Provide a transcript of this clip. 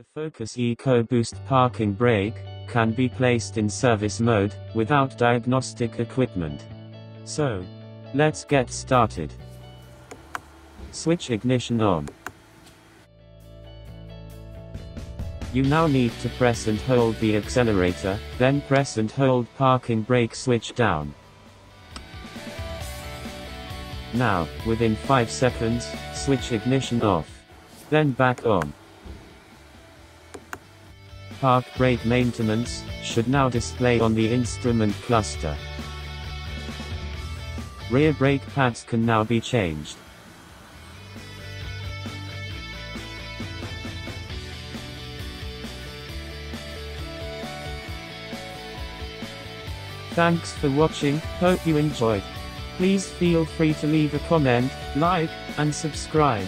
The Focus EcoBoost parking brake can be placed in service mode without diagnostic equipment. So, let's get started. Switch ignition on. You now need to press and hold the accelerator, then press and hold parking brake switch down. Now, within 5 seconds, switch ignition off. Then back on. Park brake maintenance should now display on the instrument cluster. Rear brake pads can now be changed. Thanks for watching, hope you enjoyed. Please feel free to leave a comment, like, and subscribe.